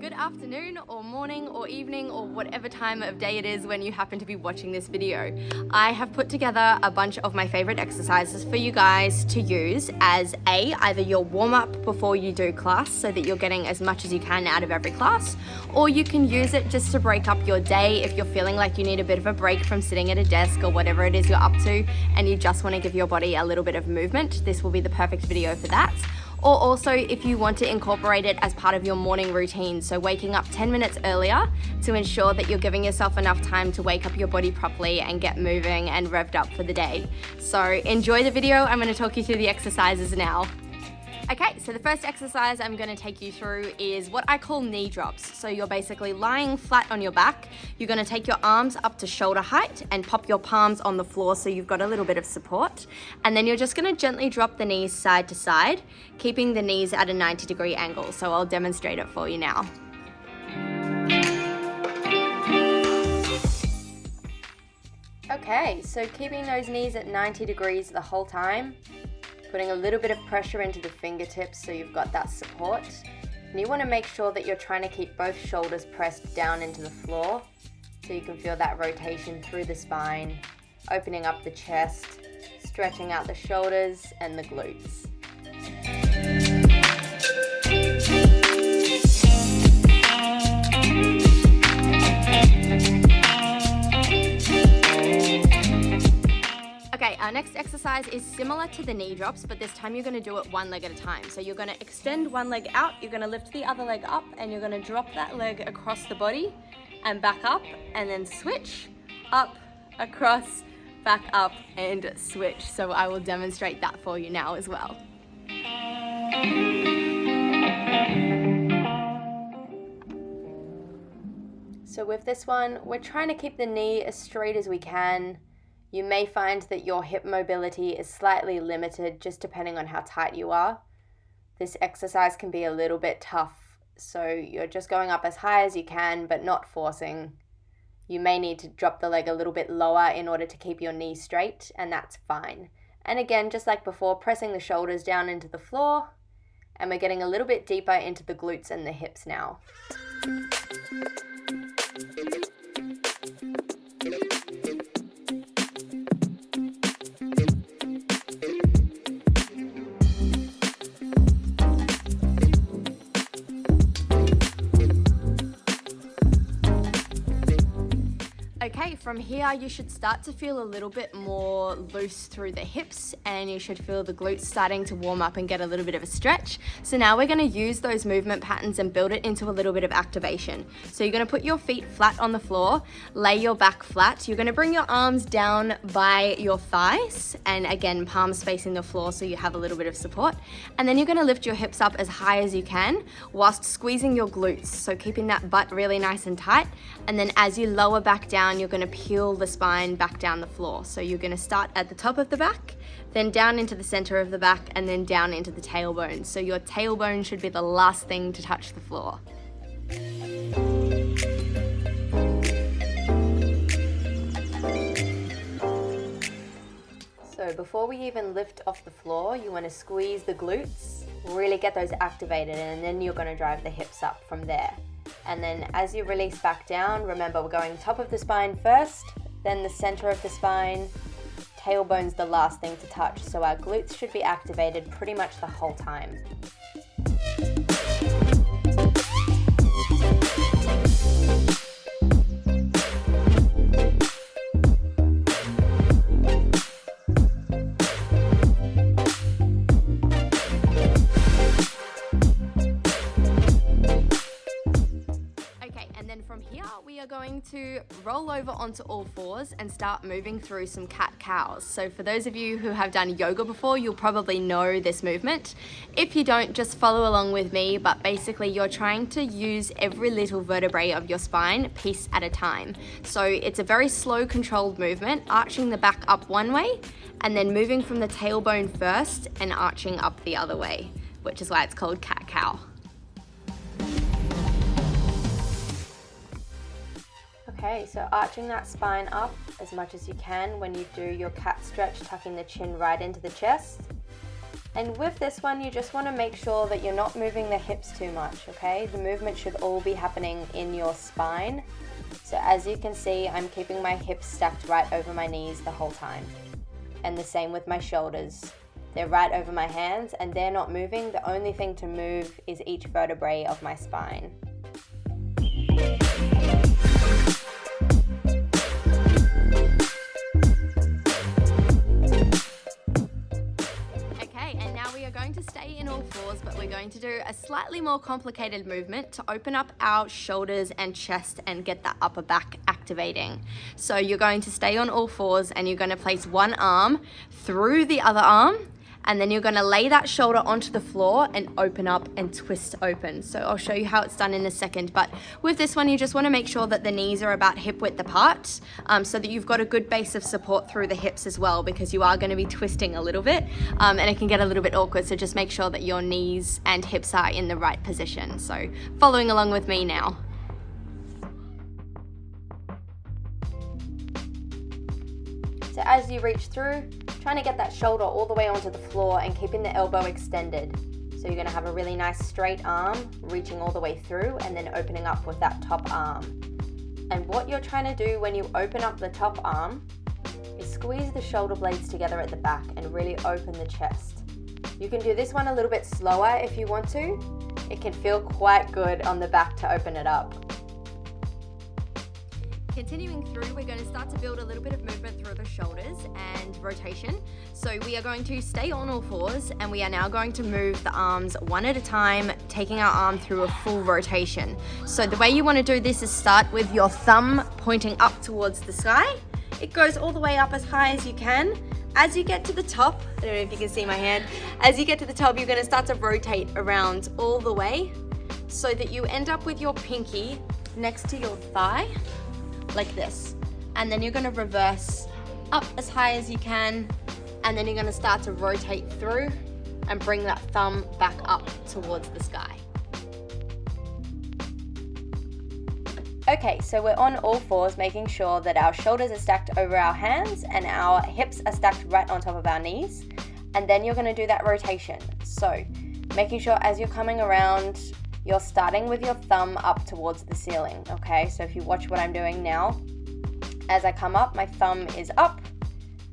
Good afternoon or morning or evening or whatever time of day it is when you happen to be watching this video. I have put together a bunch of my favorite exercises for you guys to use as either your warm-up before you do class so that you're getting as much as you can out of every class, or you can use it just to break up your day if you're feeling like you need a bit of a break from sitting at a desk or whatever it is you're up to and you just want to give your body a little bit of movement. This will be the perfect video for that. Or also if you want to incorporate it as part of your morning routine, so waking up 10 minutes earlier to ensure that you're giving yourself enough time to wake up your body properly and get moving and revved up for the day. So enjoy the video. I'm going to talk you through the exercises now. Okay, so the first exercise I'm going to take you through is what I call knee drops. So you're basically lying flat on your back. You're going to take your arms up to shoulder height and pop your palms on the floor so you've got a little bit of support. And then you're just going to gently drop the knees side to side, keeping the knees at a 90-degree angle. So I'll demonstrate it for you now. Okay, so keeping those knees at 90 degrees the whole time. Putting a little bit of pressure into the fingertips so you've got that support. And you want to make sure that you're trying to keep both shoulders pressed down into the floor so you can feel that rotation through the spine, opening up the chest, stretching out the shoulders and the glutes. Okay, our next exercise is similar to the knee drops, but this time you're going to do it one leg at a time. So you're going to extend one leg out, you're going to lift the other leg up, and you're going to drop that leg across the body and back up, and then switch, up, across, back up, and switch. So I will demonstrate that for you now as well. So with this one, we're trying to keep the knee as straight as we can. You may find that your hip mobility is slightly limited just depending on how tight you are. This exercise can be a little bit tough, so you're just going up as high as you can but not forcing. You may need to drop the leg a little bit lower in order to keep your knee straight, and that's fine. And again, just like before, pressing the shoulders down into the floor, and we're getting a little bit deeper into the glutes and the hips now. Okay, from here you should start to feel a little bit more loose through the hips and you should feel the glutes starting to warm up and get a little bit of a stretch. So now we're going to use those movement patterns and build it into a little bit of activation. So you're going to put your feet flat on the floor, lay your back flat. You're going to bring your arms down by your thighs and again, palms facing the floor so you have a little bit of support. And then you're going to lift your hips up as high as you can whilst squeezing your glutes. So keeping that butt really nice and tight. And then as you lower back down, you're going to peel the spine back down the floor. So you're going to start at the top of the back, then down into the center of the back, and then down into the tailbone. So your tailbone should be the last thing to touch the floor. So before we even lift off the floor, you want to squeeze the glutes, really get those activated, and then you're going to drive the hips up from there. And then as you release back down, remember we're going top of the spine first, then the center of the spine, tailbone's the last thing to touch. So our glutes should be activated pretty much the whole time. From here, we are going to roll over onto all fours and start moving through some cat-cows. So for those of you who have done yoga before, you'll probably know this movement. If you don't, just follow along with me, but basically you're trying to use every little vertebrae of your spine piece at a time. So it's a very slow, controlled movement, arching the back up one way and then moving from the tailbone first and arching up the other way, which is why it's called cat-cow. Okay, so arching that spine up as much as you can when you do your cat stretch, tucking the chin right into the chest. And with this one, you just want to make sure that you're not moving the hips too much, okay? The movement should all be happening in your spine. So as you can see, I'm keeping my hips stacked right over my knees the whole time. And the same with my shoulders. They're right over my hands and they're not moving. The only thing to move is each vertebrae of my spine. We are going to stay in all fours, but we're going to do a slightly more complicated movement to open up our shoulders and chest and get that upper back activating. So you're going to stay on all fours and you're going to place one arm through the other arm, and then you're going to lay that shoulder onto the floor and open up and twist open. So I'll show you how it's done in a second, but with this one you just want to make sure that the knees are about hip width apart, so that you've got a good base of support through the hips as well, because you are going to be twisting a little bit, and it can get a little bit awkward, so just make sure that your knees and hips are in the right position. So following along with me now. So as you reach through, trying to get that shoulder all the way onto the floor and keeping the elbow extended. So you're going to have a really nice straight arm reaching all the way through and then opening up with that top arm. And what you're trying to do when you open up the top arm is squeeze the shoulder blades together at the back and really open the chest. You can do this one a little bit slower if you want to. It can feel quite good on the back to open it up. Continuing through, we're going to start to build a little bit of movement through the shoulders and rotation. So we are going to stay on all fours and we are now going to move the arms one at a time, taking our arm through a full rotation. So the way you want to do this is start with your thumb pointing up towards the sky. It goes all the way up as high as you can. As you get to the top, I don't know if you can see my hand, as you get to the top, you're going to start to rotate around all the way so that you end up with your pinky next to your thigh, like this. And then you're going to reverse up as high as you can, and then you're going to start to rotate through and bring that thumb back up towards the sky. Okay, so we're on all fours, making sure that our shoulders are stacked over our hands and our hips are stacked right on top of our knees. And then you're going to do that rotation. So making sure as you're coming around, you're starting with your thumb up towards the ceiling, okay? So if you watch what I'm doing now, as I come up, my thumb is up.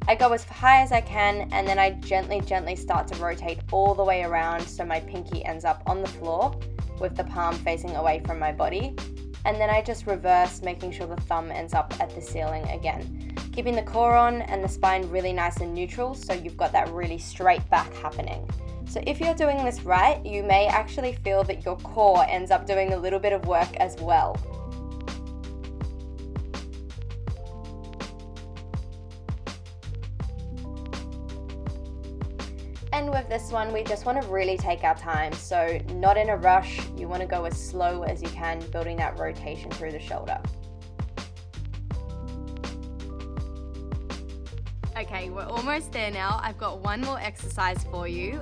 I go as high as I can, and then I gently start to rotate all the way around so my pinky ends up on the floor with the palm facing away from my body. And then I just reverse, making sure the thumb ends up at the ceiling again. Keeping the core on and the spine really nice and neutral, so you've got that really straight back happening. So if you're doing this right, you may actually feel that your core ends up doing a little bit of work as well. And with this one, we just want to really take our time. So not in a rush, you want to go as slow as you can, building that rotation through the shoulder. Okay, we're almost there now. I've got one more exercise for you.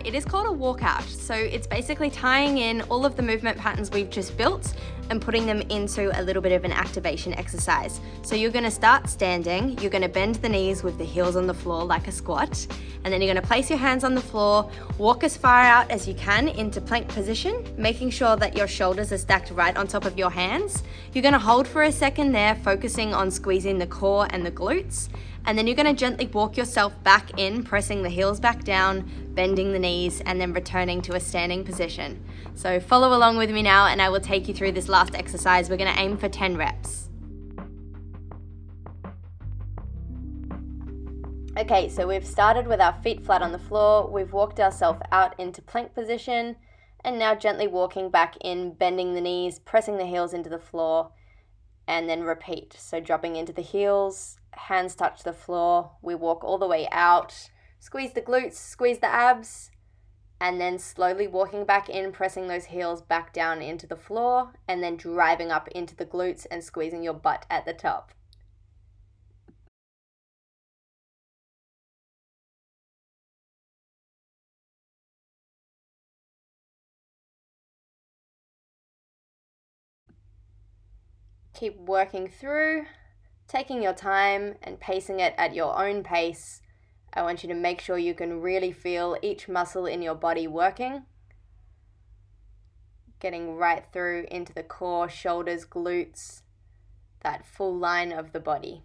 It is called a walkout. So it's basically tying in all of the movement patterns we've just built and putting them into a little bit of an activation exercise. So you're gonna start standing, you're gonna bend the knees with the heels on the floor like a squat, and then you're gonna place your hands on the floor, walk as far out as you can into plank position, making sure that your shoulders are stacked right on top of your hands. You're gonna hold for a second there, focusing on squeezing the core and the glutes. And then you're going to gently walk yourself back in, pressing the heels back down, bending the knees, and then returning to a standing position. So follow along with me now and I will take you through this last exercise. We're going to aim for 10 reps. Okay, so we've started with our feet flat on the floor. We've walked ourselves out into plank position and now gently walking back in, bending the knees, pressing the heels into the floor, and then repeat. So dropping into the heels, hands touch the floor, we walk all the way out, squeeze the glutes, squeeze the abs, and then slowly walking back in, pressing those heels back down into the floor, and then driving up into the glutes and squeezing your butt at the top. Keep working through, taking your time and pacing it at your own pace I want you to make sure you can really feel each muscle in your body working, getting right through into the core, shoulders, glutes, that full line of the body.